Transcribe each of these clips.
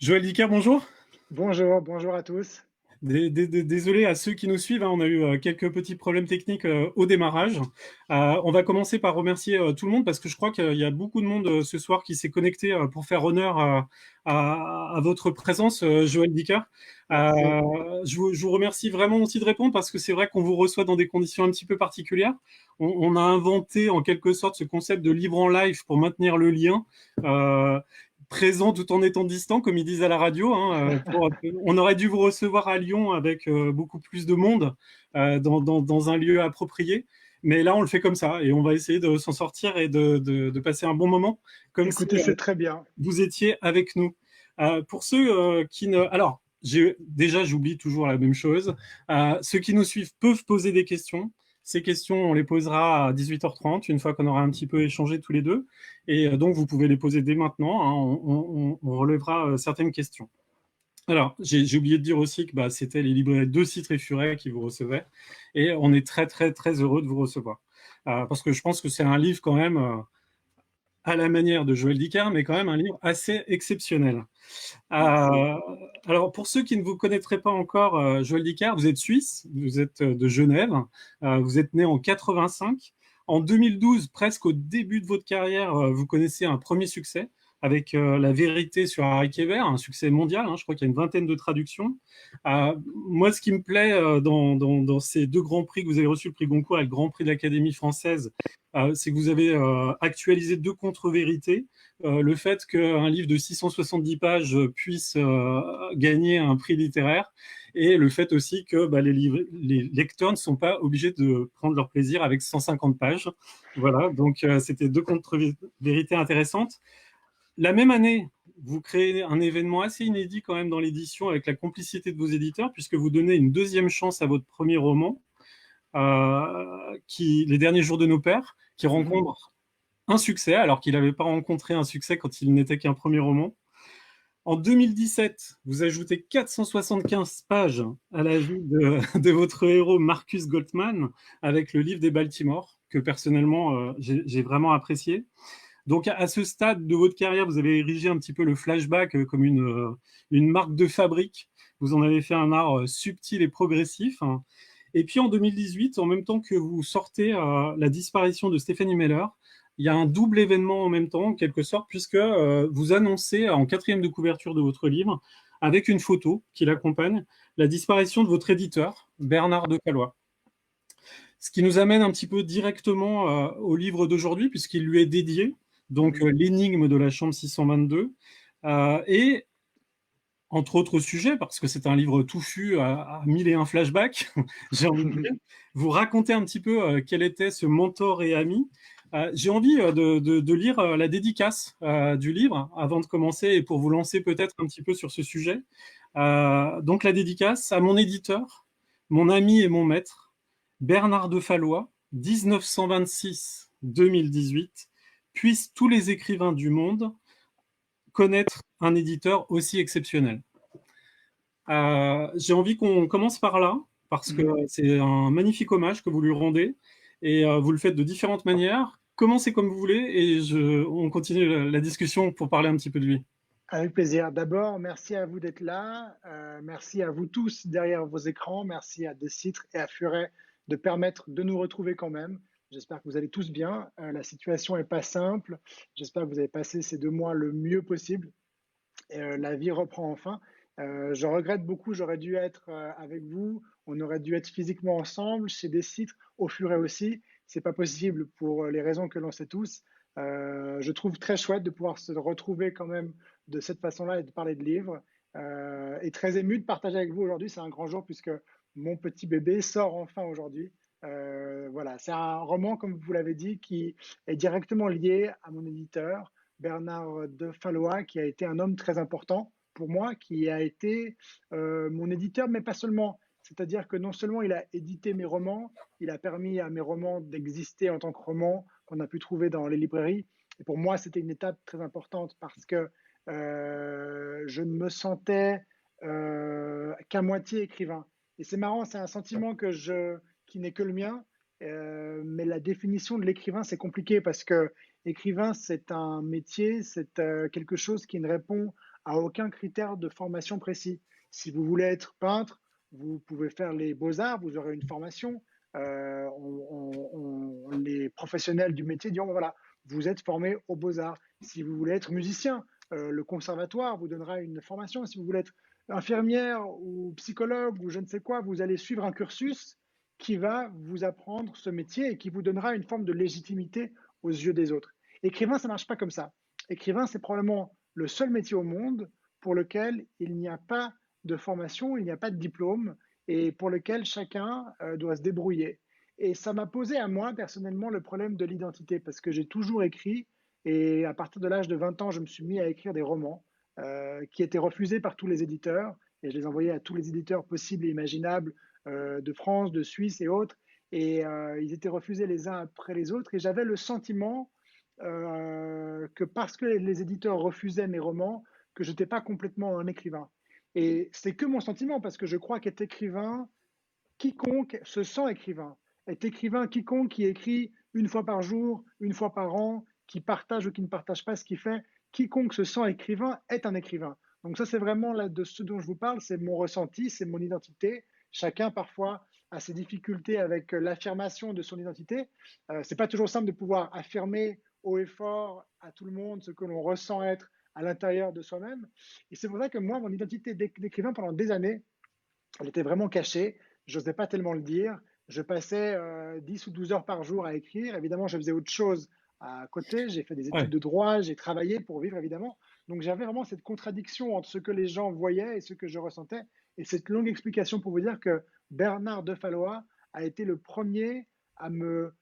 Joël Dicker, bonjour. Bonjour, bonjour à tous. Désolé à ceux qui nous suivent, hein, on a eu quelques petits problèmes techniques au démarrage. On va commencer par remercier tout le monde parce que je crois qu'il y a beaucoup de monde ce soir qui s'est connecté pour faire honneur à votre présence, Joël Dicker. Merci. Je vous remercie vraiment aussi de répondre parce que c'est vrai qu'on vous reçoit dans des conditions un petit peu particulières. On a inventé en quelque sorte ce concept de libre en live pour maintenir le lien. Euh, Présent tout en étant distant, comme ils disent à la radio. Hein, on aurait dû vous recevoir à Lyon avec beaucoup plus de monde dans un lieu approprié. Mais là, on le fait comme ça et on va essayer de s'en sortir et de passer un bon moment, comme si Écoutez, c'est très bien. vous étiez avec nous. Pour ceux qui ne... Alors, déjà, j'oublie toujours la même chose. Ceux qui nous suivent peuvent poser des questions. Ces questions, on les posera à 18h30, une fois qu'on aura un petit peu échangé tous les deux. Et donc, vous pouvez les poser dès maintenant. Hein, on relèvera certaines questions. Alors, j'ai oublié de dire aussi que bah, c'était les libraires de Citré Furet qui vous recevaient. Et on est très, très, très heureux de vous recevoir. Parce que je pense que c'est un livre quand même, à la manière de Joël Dicker, mais quand même un livre assez exceptionnel. Merci. Euh, alors, pour ceux qui ne vous connaîtraient pas encore, Joël Dicker, vous êtes suisse, vous êtes de Genève, vous êtes né en 85. En 2012, presque au début de votre carrière, vous connaissez un premier succès avec La Vérité sur Harry Kéber, un succès mondial. Hein, je crois qu'il y a une vingtaine de traductions. Moi, ce qui me plaît dans ces deux grands prix que vous avez reçus, le prix Goncourt et le Grand Prix de l'Académie française, c'est que vous avez actualisé deux contre-vérités. Le fait qu'un livre de 670 pages puisse gagner un prix littéraire et le fait aussi que bah, les lecteurs ne sont pas obligés de prendre leur plaisir avec 150 pages. Voilà, donc c'était deux contre-vérités intéressantes. La même année, vous créez un événement assez inédit quand même dans l'édition avec la complicité de vos éditeurs puisque vous donnez une deuxième chance à votre premier roman, Les derniers jours de nos pères, qui Mhm. rencontre un succès, alors qu'il n'avait pas rencontré un succès quand il n'était qu'un premier roman. En 2017, vous ajoutez 475 pages à la vie de votre héros Marcus Goldman avec le livre des Baltimore, que personnellement j'ai vraiment apprécié. Donc à ce stade de votre carrière, vous avez érigé un petit peu le flashback comme une marque de fabrique. Vous en avez fait un art subtil et progressif. Et puis en 2018, en même temps que vous sortez la disparition de Stephanie Meller, il y a un double événement en même temps, en quelque sorte, puisque vous annoncez en quatrième de couverture de votre livre, avec une photo qui l'accompagne, la disparition de votre éditeur, Bernard de Calois. Ce qui nous amène un petit peu directement au livre d'aujourd'hui, puisqu'il lui est dédié, donc Mhm. l'énigme de la chambre 622. Et entre autres sujets, parce que c'est un livre touffu à mille et un flashbacks, j'ai envie de dire. Vous racontez un petit peu quel était ce mentor et ami. J'ai envie de lire la dédicace du livre avant de commencer et pour vous lancer peut-être un petit peu sur ce sujet. Donc la dédicace à mon éditeur, mon ami et mon maître, Bernard de Fallois, 1926-2018. Puissent tous les écrivains du monde connaître un éditeur aussi exceptionnel. J'ai envie qu'on commence par là, parce que Mhm. c'est un magnifique hommage que vous lui rendez, et vous le faites de différentes manières. Commencez comme vous voulez, et on continue la discussion pour parler un petit peu de lui. Avec plaisir. D'abord, merci à vous d'être là. Merci à vous tous derrière vos écrans. Merci à Décitre et à Furet de permettre de nous retrouver quand même. J'espère que vous allez tous bien. La situation n'est pas simple. J'espère que vous avez passé ces 2 mois le mieux possible. La vie reprend enfin. Je regrette beaucoup, j'aurais dû être avec vous, on aurait dû être physiquement ensemble chez des sites, au Furet aussi. C'est pas possible pour les raisons que l'on sait tous. Je trouve très chouette de pouvoir se retrouver quand même de cette façon-là et de parler de livres. Et très ému de partager avec vous aujourd'hui. C'est un grand jour puisque mon petit bébé sort enfin aujourd'hui. Voilà, c'est un roman, comme vous l'avez dit, qui est directement lié à mon éditeur, Bernard de Fallois, qui a été un homme très important pour moi, qui a été mon éditeur, mais pas seulement. C'est-à-dire que non seulement il a édité mes romans, il a permis à mes romans d'exister en tant que romans qu'on a pu trouver dans les librairies. Et pour moi, c'était une étape très importante parce que je ne me sentais qu'à moitié écrivain. Et c'est marrant, c'est un sentiment qui n'est que le mien, mais la définition de l'écrivain, c'est compliqué parce que écrivain, c'est un métier, c'est quelque chose qui ne répond à aucun critère de formation précis. Si vous voulez être peintre, vous pouvez faire les beaux-arts, vous aurez une formation. Les professionnels du métier diront, voilà, vous êtes formé aux beaux-arts. Si vous voulez être musicien, le conservatoire vous donnera une formation. Si vous voulez être infirmière ou psychologue ou je ne sais quoi, vous allez suivre un cursus qui va vous apprendre ce métier et qui vous donnera une forme de légitimité aux yeux des autres. Écrivain, ça ne marche pas comme ça. Écrivain, c'est probablement le seul métier au monde pour lequel il n'y a pas de formation, il n'y a pas de diplôme et pour lequel chacun doit se débrouiller. Et ça m'a posé à moi personnellement le problème de l'identité parce que j'ai toujours écrit et à partir de l'âge de 20 ans, je me suis mis à écrire des romans qui étaient refusés par tous les éditeurs et je les envoyais à tous les éditeurs possibles et imaginables de France, de Suisse et autres. Et ils étaient refusés les uns après les autres. Et j'avais le sentiment que parce que les éditeurs refusaient mes romans, que je n'étais pas complètement un écrivain. Et c'est que mon sentiment, parce que je crois qu'être écrivain, quiconque se sent écrivain. Est écrivain quiconque qui écrit une fois par jour, une fois par an, qui partage ou qui ne partage pas ce qu'il fait. Quiconque se sent écrivain est un écrivain. Donc ça, c'est vraiment là de ce dont je vous parle, c'est mon ressenti, c'est mon identité. Chacun parfois a ses difficultés avec l'affirmation de son identité. C'est pas toujours simple de pouvoir affirmer haut et fort à tout le monde ce que l'on ressent être à l'intérieur de soi-même. Et c'est pour ça que moi, mon identité d'écrivain pendant des années, elle était vraiment cachée. Je n'osais pas tellement le dire. Je passais 10 ou 12 heures par jour à écrire. Évidemment, je faisais autre chose à côté. J'ai fait des études Ouais. de droit, j'ai travaillé pour vivre, évidemment. Donc, j'avais vraiment cette contradiction entre ce que les gens voyaient et ce que je ressentais. Et cette longue explication pour vous dire que Bernard de Fallois a été le premier à me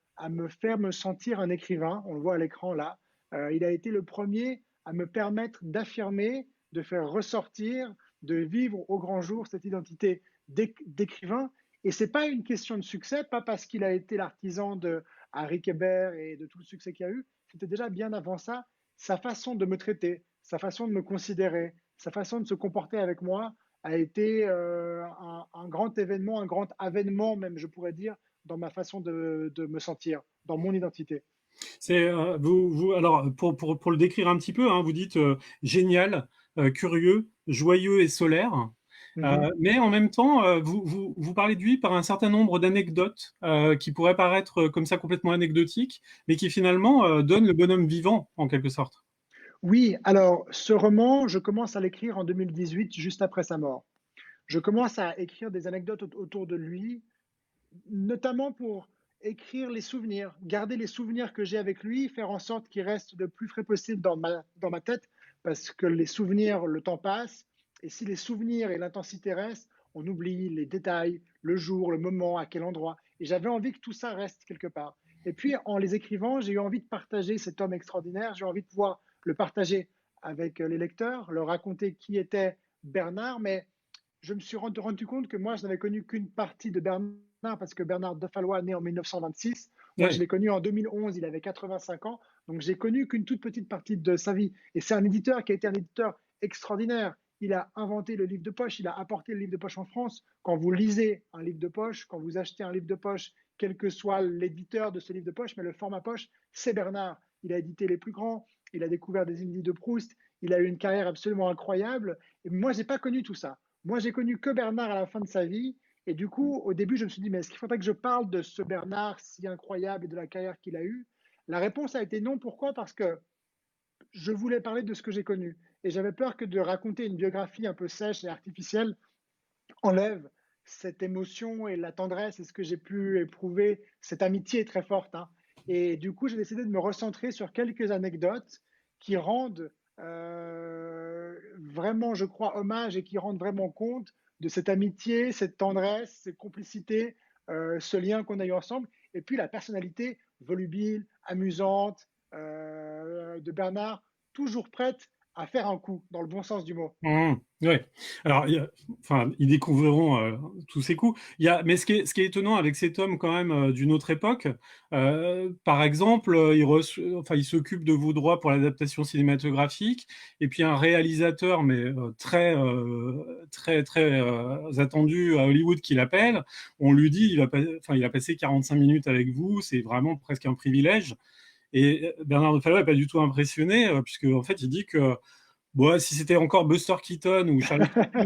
faire me sentir un écrivain. On le voit à l'écran là. Il a été le premier à me permettre d'affirmer, de faire ressortir, de vivre au grand jour cette identité d'écrivain. Et ce n'est pas une question de succès, pas parce qu'il a été l'artisan de Harry Kéber et de tout le succès qu'il y a eu. C'était déjà bien avant ça, sa façon de me traiter, sa façon de me considérer, sa façon de se comporter avec moi a été un grand événement, un grand avènement même, je pourrais dire, dans ma façon de me sentir, dans mon identité. Alors, pour le décrire un petit peu, hein, vous dites génial, curieux, joyeux et solaire. Mm -hmm. Mais en même temps, vous parlez de lui par un certain nombre d'anecdotes qui pourraient paraître comme ça complètement anecdotiques, mais qui finalement donnent le bonhomme vivant, en quelque sorte. Oui, alors ce roman, je commence à l'écrire en 2018, juste après sa mort. Je commence à écrire des anecdotes autour de lui, notamment pour écrire les souvenirs, garder les souvenirs que j'ai avec lui, faire en sorte qu'ils restent le plus frais possible dans ma tête, parce que les souvenirs, le temps passe, et si les souvenirs et l'intensité restent, on oublie les détails, le jour, le moment, à quel endroit. Et j'avais envie que tout ça reste quelque part. Et puis, en les écrivant, j'ai eu envie de partager cet homme extraordinaire, j'ai envie de pouvoir le partager avec les lecteurs, leur raconter qui était Bernard, mais je me suis rendu compte que moi, je n'avais connu qu'une partie de Bernard, parce que Bernard de Fallois, né en 1926, moi, je Ouais. l'ai connu en 2011, il avait 85 ans, donc j'ai connu qu'une toute petite partie de sa vie. Et c'est un éditeur qui a été un éditeur extraordinaire. Il a inventé le livre de poche, il a apporté le livre de poche en France. Quand vous lisez un livre de poche, quand vous achetez un livre de poche, quel que soit l'éditeur de ce livre de poche, mais le format poche, c'est Bernard. Il a édité les plus grands, il a découvert des Indies de Proust, il a eu une carrière absolument incroyable. Et moi, je n'ai pas connu tout ça. Moi, j'ai connu que Bernard à la fin de sa vie. Et du coup, au début, je me suis dit, mais est-ce qu'il faudrait que je parle de ce Bernard si incroyable et de la carrière qu'il a eue? La réponse a été non. Pourquoi? Parce que je voulais parler de ce que j'ai connu. Et j'avais peur que de raconter une biographie un peu sèche et artificielle enlève cette émotion et la tendresse et ce que j'ai pu éprouver, cette amitié très forte. Hein. Et du coup, j'ai décidé de me recentrer sur quelques anecdotes qui rendent vraiment, je crois, hommage et qui rendent vraiment compte de cette amitié, cette tendresse, cette complicité, ce lien qu'on a eu ensemble. Et puis la personnalité volubile, amusante de Bernard, toujours prête à faire un coup, dans le bon sens du mot. Mmh, ouais. Alors, enfin, ils découvriront tous ces coups. Mais ce qui est étonnant avec cet homme quand même d'une autre époque, par exemple, enfin, il s'occupe de vos droits pour l'adaptation cinématographique, et puis un réalisateur, mais très attendu à Hollywood qui l'appelle, on lui dit, enfin, il a passé 45 minutes avec vous, c'est vraiment presque un privilège. Et Bernard de Fallois n'est pas du tout impressionné, puisque en fait, il dit que Bon, si c'était encore Buster Keaton ou Charlie Chaplin,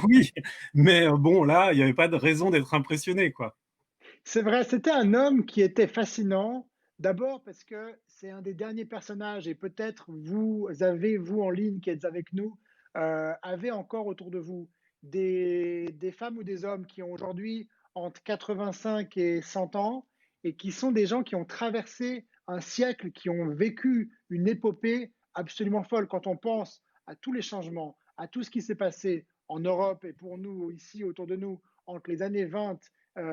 oui, mais bon, là, il n'y avait pas de raison d'être impressionné, quoi. C'est vrai, c'était un homme qui était fascinant. D'abord parce que c'est un des derniers personnages et peut-être vous avez, vous en ligne qui êtes avec nous, avez encore autour de vous des femmes ou des hommes qui ont aujourd'hui entre 85 et 100 ans et qui sont des gens qui ont traversé un siècle, qui ont vécu une épopée absolument folle. Quand on pense à tous les changements, à tout ce qui s'est passé en Europe et pour nous ici autour de nous entre les années 20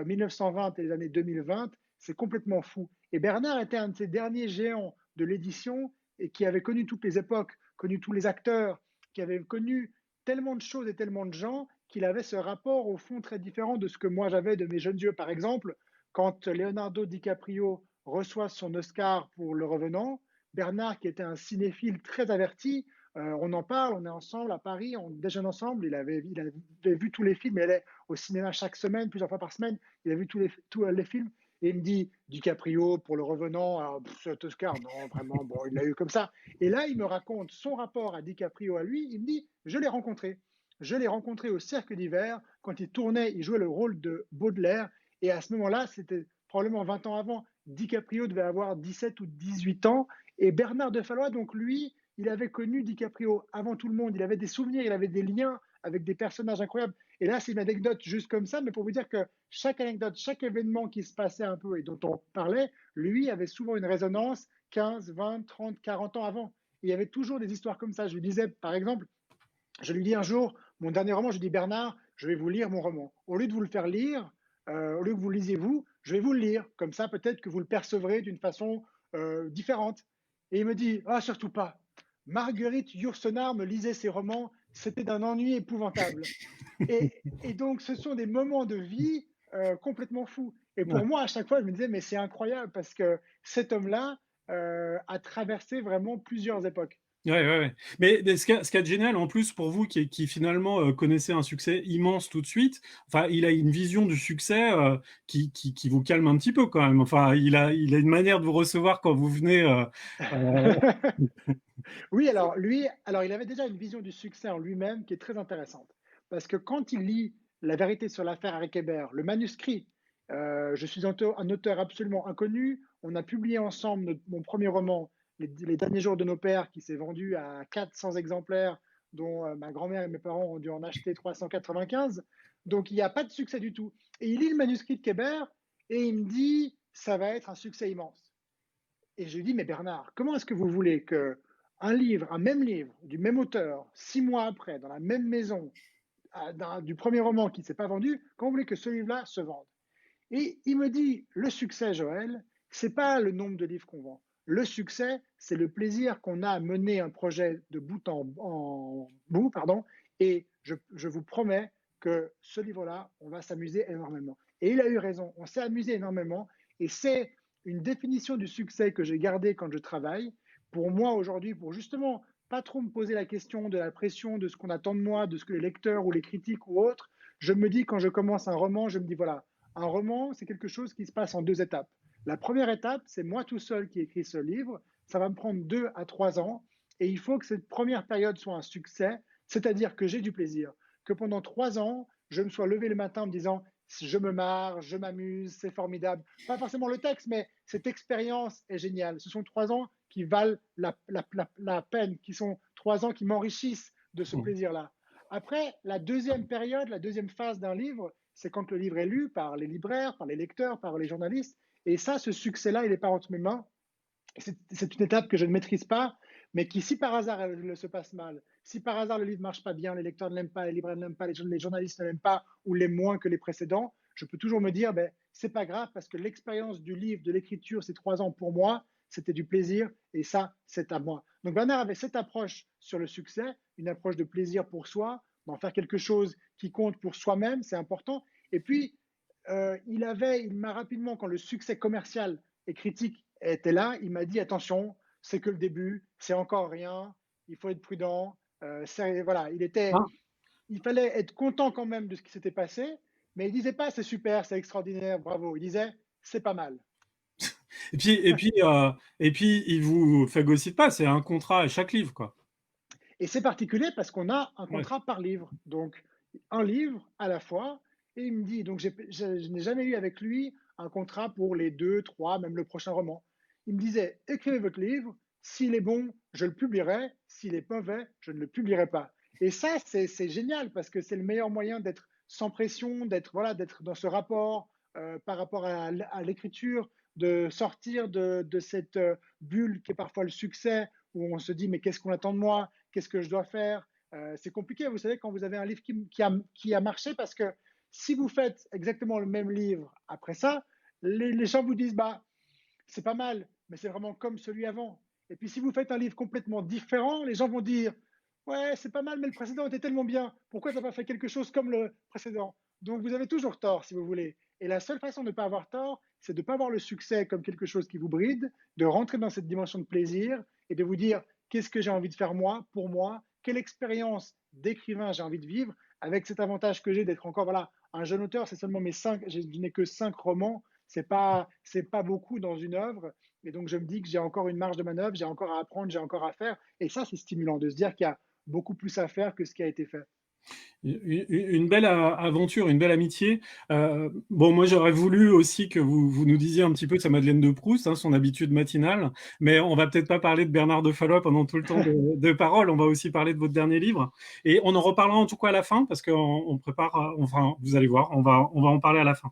1920 et les années 2020, c'est complètement fou. Et Bernard était un de ces derniers géants de l'édition et qui avait connu toutes les époques, connu tous les acteurs, qui avait connu tellement de choses et tellement de gens qu'il avait ce rapport au fond très différent de ce que moi j'avais de mes jeunes yeux. Par exemple, quand Leonardo DiCaprio reçoit son Oscar pour Le Revenant, Bernard, qui était un cinéphile très averti, on en parle, on est ensemble à Paris, on déjeune ensemble, il avait vu tous les films, il allait au cinéma chaque semaine, plusieurs fois par semaine, il a vu tous les films, et il me dit, DiCaprio, pour Le Revenant, alors, cet Oscar, non, vraiment, bon, il l'a eu comme ça. Et là, il me raconte son rapport à DiCaprio à lui, il me dit, je l'ai rencontré. Je l'ai rencontré au Cirque d'Hiver, quand il tournait, il jouait le rôle de Baudelaire, et à ce moment-là, c'était probablement 20 ans avant, DiCaprio devait avoir 17 ou 18 ans, et Bernard de Fallois, donc lui, il avait connu DiCaprio avant tout le monde, il avait des souvenirs, il avait des liens avec des personnages incroyables. Et là, c'est une anecdote juste comme ça, mais pour vous dire que chaque anecdote, chaque événement qui se passait un peu et dont on parlait, lui avait souvent une résonance 15, 20, 30, 40 ans avant. Et il y avait toujours des histoires comme ça. Je lui disais, par exemple, je lui dis un jour, mon dernier roman, je lui dis, Bernard, je vais vous lire mon roman. Au lieu de vous le faire lire, au lieu que vous le lisiez vous, je vais vous le lire. Comme ça, peut-être que vous le percevrez d'une façon différente. Et il me dit, ah, surtout pas. Marguerite Yourcenar me lisait ses romans, c'était d'un ennui épouvantable. Et donc, ce sont des moments de vie complètement fous. Et Ouais. pour moi, à chaque fois, je me disais, mais c'est incroyable parce que cet homme-là a traversé vraiment plusieurs époques. Ouais, ouais, ouais. Mais ce qui est génial en plus pour vous qui finalement connaissez un succès immense tout de suite, enfin, il a une vision du succès qui vous calme un petit peu quand même. Enfin, il a une manière de vous recevoir quand vous venez. Euh, Oui, alors lui, alors il avait déjà une vision du succès en lui-même qui est très intéressante. Parce que quand il lit La vérité sur l'affaire Harry Hébert, le manuscrit, je suis un auteur absolument inconnu, on a publié ensemble mon premier roman, les derniers jours de nos pères, qui s'est vendu à 400 exemplaires, dont ma grand-mère et mes parents ont dû en acheter 395. Donc il n'y a pas de succès du tout. Et il lit le manuscrit de Kébert et il me dit, ça va être un succès immense. Et je lui dis, mais Bernard, comment est-ce que vous voulez que un même livre, du même auteur, 6 mois après, dans la même maison, du premier roman qui ne s'est pas vendu, comment vous voulez que ce livre-là se vende? Et il me dit, le succès, Joël, c'est pas le nombre de livres qu'on vend. Le succès, c'est le plaisir qu'on a à mener un projet de bout en bout, pardon, et je vous promets que ce livre-là, on va s'amuser énormément. Et il a eu raison, on s'est amusé énormément, et c'est une définition du succès que j'ai gardée quand je travaille. Pour moi aujourd'hui, pour justement pas trop me poser la question de la pression, de ce qu'on attend de moi, de ce que les lecteurs ou les critiques ou autres, je me dis quand je commence un roman, je me dis voilà, un roman, c'est quelque chose qui se passe en 2 étapes. La première étape, c'est moi tout seul qui écris ce livre. Ça va me prendre 2 à 3 ans. Et il faut que cette première période soit un succès, c'est-à-dire que j'ai du plaisir. Que pendant 3 ans, je me sois levé le matin en me disant je me marre, je m'amuse, c'est formidable. Pas forcément le texte, mais cette expérience est géniale. Ce sont 3 ans qui valent la peine, qui sont 3 ans qui m'enrichissent de ce plaisir-là. Après, la deuxième période, la deuxième phase d'un livre, c'est quand le livre est lu par les libraires, par les lecteurs, par les journalistes. Et ça, ce succès-là, il n'est pas entre mes mains. C'est une étape que je ne maîtrise pas, mais qui, si par hasard elle se passe mal, si par hasard le livre ne marche pas bien, les lecteurs ne l'aiment pas, les libraires ne l'aiment pas, les journalistes ne l'aiment pas ou l'aiment moins que les précédents, je peux toujours me dire, ben, c'est pas grave parce que l'expérience du livre, de l'écriture, ces 3 ans pour moi, c'était du plaisir et ça, c'est à moi. Donc Bernard avait cette approche sur le succès, une approche de plaisir pour soi, d'en faire quelque chose qui compte pour soi-même, c'est important. Et puis, il m'a rapidement, quand le succès commercial et critique était là, il m'a dit attention, c'est que le début, c'est encore rien, il faut être prudent. Voilà, Ah, il fallait être content quand même de ce qui s'était passé, mais il disait pas c'est super, c'est extraordinaire, bravo. Il disait c'est pas mal. et puis il vous phagocyte pas, c'est un contrat à chaque livre, quoi. Et c'est particulier parce qu'on a un Ouais. contrat par livre. Donc, un livre à la fois. Et il me dit, donc je n'ai jamais eu avec lui un contrat pour les deux, trois, même le prochain roman. Il me disait, écrivez votre livre, s'il est bon, je le publierai, s'il est mauvais, je ne le publierai pas. Et ça, c'est génial parce que c'est le meilleur moyen d'être sans pression, d'être voilà, d'être dans ce rapport par rapport à l'écriture, de sortir de cette bulle qui est parfois le succès, où on se dit mais qu'est-ce qu'on attend de moi, qu'est-ce que je dois faire. C'est compliqué, vous savez, quand vous avez un livre qui a marché, parce que si vous faites exactement le même livre après ça, les gens vous disent bah c'est pas mal, mais c'est vraiment comme celui avant. Et puis si vous faites un livre complètement différent, les gens vont dire ouais, c'est pas mal, mais le précédent était tellement bien. Pourquoi tu n'as pas fait quelque chose comme le précédent? Donc vous avez toujours tort, si vous voulez. Et la seule façon de ne pas avoir tort, c'est de ne pas voir le succès comme quelque chose qui vous bride, de rentrer dans cette dimension de plaisir et de vous dire qu'est-ce que j'ai envie de faire moi, pour moi, quelle expérience d'écrivain j'ai envie de vivre, avec cet avantage que j'ai d'être encore voilà, un jeune auteur. C'est seulement mes cinq, je n'ai que 5 romans, c'est pas beaucoup dans une œuvre. Et donc je me dis que j'ai encore une marge de manœuvre, j'ai encore à apprendre, j'ai encore à faire. Et ça, c'est stimulant de se dire qu'il y a beaucoup plus à faire que ce qui a été fait. Une belle aventure, une belle amitié. Bon, moi j'aurais voulu aussi que vous nous disiez un petit peu de sa Madeleine de Proust, hein, son habitude matinale, mais on va peut-être pas parler de Bernard de Fallois pendant tout le temps de parole, on va aussi parler de votre dernier livre. Et on en reparlera en tout cas à la fin, parce qu'on prépare, enfin vous allez voir, on va en parler à la fin.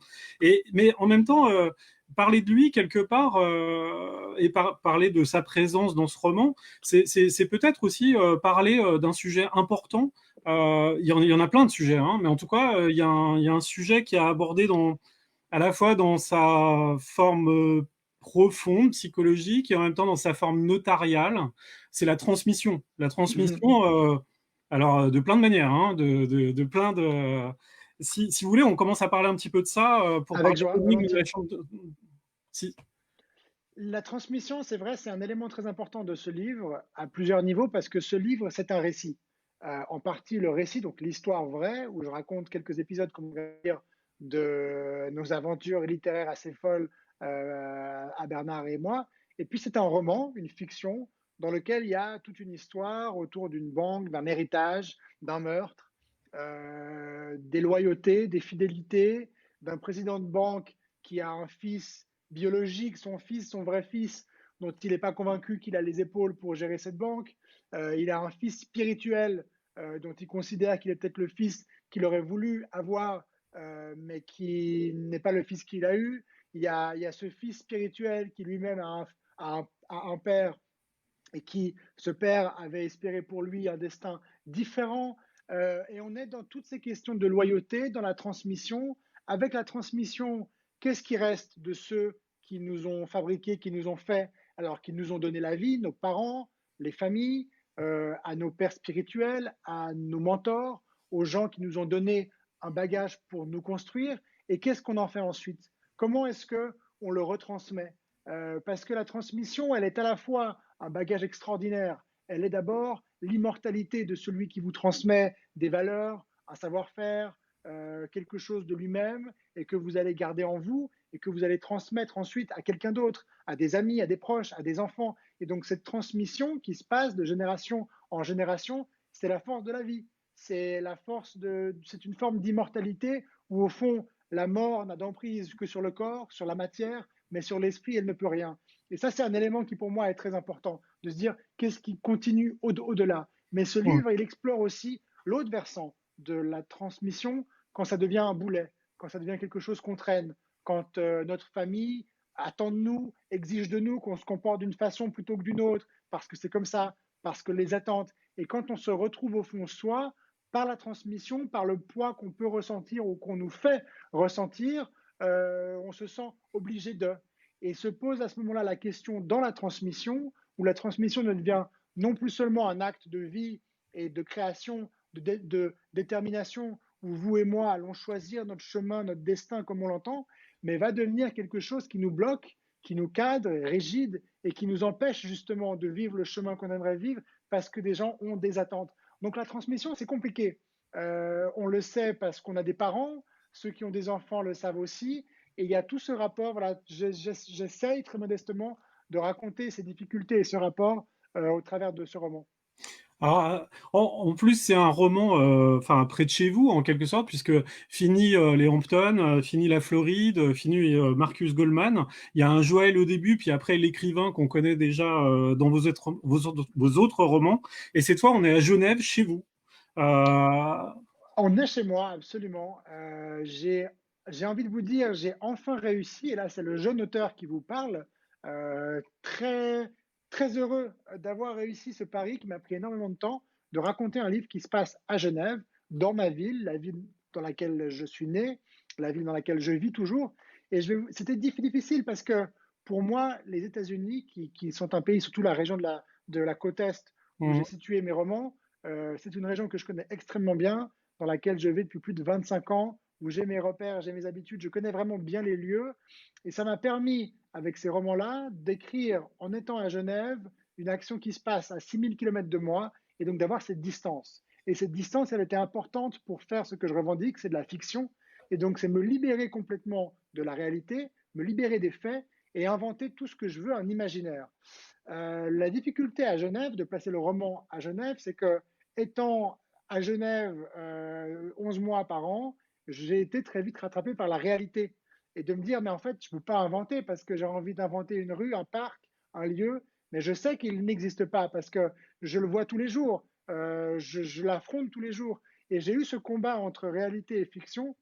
Mais en même temps, parler de lui quelque part et parler de sa présence dans ce roman, c'est peut-être aussi parler d'un sujet important. Il y en a plein de sujets, hein, mais en tout cas, il y a un sujet qui est abordé à la fois dans sa forme profonde, psychologique, et en même temps dans sa forme notariale. C'est la transmission. La transmission, alors de plein de manières, hein, de plein de. Si vous voulez, on commence à parler un petit peu de ça pour Avec parler de joie, l'énigme de la volontiers. chambre. Si. La transmission, c'est vrai, c'est un élément très important de ce livre à plusieurs niveaux parce que ce livre, c'est un récit. En partie le récit, donc l'histoire vraie, où je raconte quelques épisodes, comme on va dire, de nos aventures littéraires assez folles à Bernard et moi. Et puis c'est un roman, une fiction, dans lequel il y a toute une histoire autour d'une banque, d'un héritage, d'un meurtre, des loyautés, des fidélités, d'un président de banque qui a un fils biologique, son fils, son vrai fils, dont il n'est pas convaincu qu'il a les épaules pour gérer cette banque. Il a un fils spirituel dont il considère qu'il est peut-être le fils qu'il aurait voulu avoir, mais qui n'est pas le fils qu'il a eu. Il y a ce fils spirituel qui lui-même a un père et qui, ce père, avait espéré pour lui un destin différent. Et on est dans toutes ces questions de loyauté, dans la transmission. Avec la transmission, qu'est-ce qui reste de ceux qui nous ont fabriqués, qui nous ont fait, alors qui nous ont donné la vie, nos parents, les familles, à nos pères spirituels, à nos mentors, aux gens qui nous ont donné un bagage pour nous construire. Et qu'est-ce qu'on en fait ensuite? Comment est-ce que on le retransmet? Parce que la transmission, elle est à la fois un bagage extraordinaire. Elle est d'abord l'immortalité de celui qui vous transmet des valeurs, un savoir-faire, quelque chose de lui-même et que vous allez garder en vous et que vous allez transmettre ensuite à quelqu'un d'autre, à des amis, à des proches, à des enfants. Et donc cette transmission qui se passe de génération en génération, c'est la force de la vie. C'est une forme d'immortalité où au fond la mort n'a d'emprise que sur le corps, sur la matière, mais sur l'esprit elle ne peut rien. Et ça, c'est un élément qui, pour moi, est très important, de se dire qu'est-ce qui continue au-delà. Mais ce Ouais. livre, il explore aussi l'autre versant de la transmission quand ça devient un boulet, quand ça devient quelque chose qu'on traîne, quand notre famille attend de nous, exige de nous qu'on se comporte d'une façon plutôt que d'une autre, parce que c'est comme ça, parce que les attentes. Et quand on se retrouve au fond soi, par la transmission, par le poids qu'on peut ressentir ou qu'on nous fait ressentir, on se sent obligé de. Et se pose à ce moment-là la question dans la transmission, où la transmission ne devient non plus seulement un acte de vie et de création, de détermination, où vous et moi allons choisir notre chemin, notre destin comme on l'entend, mais va devenir quelque chose qui nous bloque, qui nous cadre, rigide, et qui nous empêche justement de vivre le chemin qu'on aimerait vivre parce que des gens ont des attentes. Donc la transmission, c'est compliqué. On le sait parce qu'on a des parents, ceux qui ont des enfants le savent aussi, et il y a tout ce rapport, voilà, j'essaye très modestement de raconter ces difficultés et ce rapport au travers de ce roman. Alors, en plus, c'est un roman, enfin, près de chez vous, en quelque sorte, puisque fini les Hamptons, fini la Floride, fini Marcus Goldman. Il y a un Joël au début, puis après l'écrivain qu'on connaît déjà dans vos autres romans. Et cette fois, on est à Genève, chez vous. Euh, On est chez moi, absolument. J'ai envie de vous dire, j'ai enfin réussi, et là c'est le jeune auteur qui vous parle, très, très heureux d'avoir réussi ce pari qui m'a pris énormément de temps, de raconter un livre qui se passe à Genève, dans ma ville, la ville dans laquelle je suis né, la ville dans laquelle je vis toujours. Et c'était difficile parce que pour moi, les États-Unis, qui sont un pays, surtout la région de la côte Est où j'ai on- situé mes romans, c'est une région que je connais extrêmement bien, dans laquelle je vais depuis plus de 25 ans, où j'ai mes repères, j'ai mes habitudes, je connais vraiment bien les lieux. Et ça m'a permis, avec ces romans-là, d'écrire, en étant à Genève, une action qui se passe à 6 000 km de moi, et donc d'avoir cette distance. Et cette distance, elle était importante pour faire ce que je revendique, c'est de la fiction. Et donc, c'est me libérer complètement de la réalité, me libérer des faits et inventer tout ce que je veux, un imaginaire. La difficulté à Genève, de placer le roman à Genève, c'est que, étant à Genève 11 mois par an, j'ai été très vite rattrapé par la réalité. Et de me dire, mais en fait, je ne peux pas inventer parce que j'ai envie d'inventer une rue, un parc, un lieu, mais je sais qu'il n'existe pas parce que je le vois tous les jours, je l'affronte tous les jours. Et j'ai eu ce combat entre réalité et fiction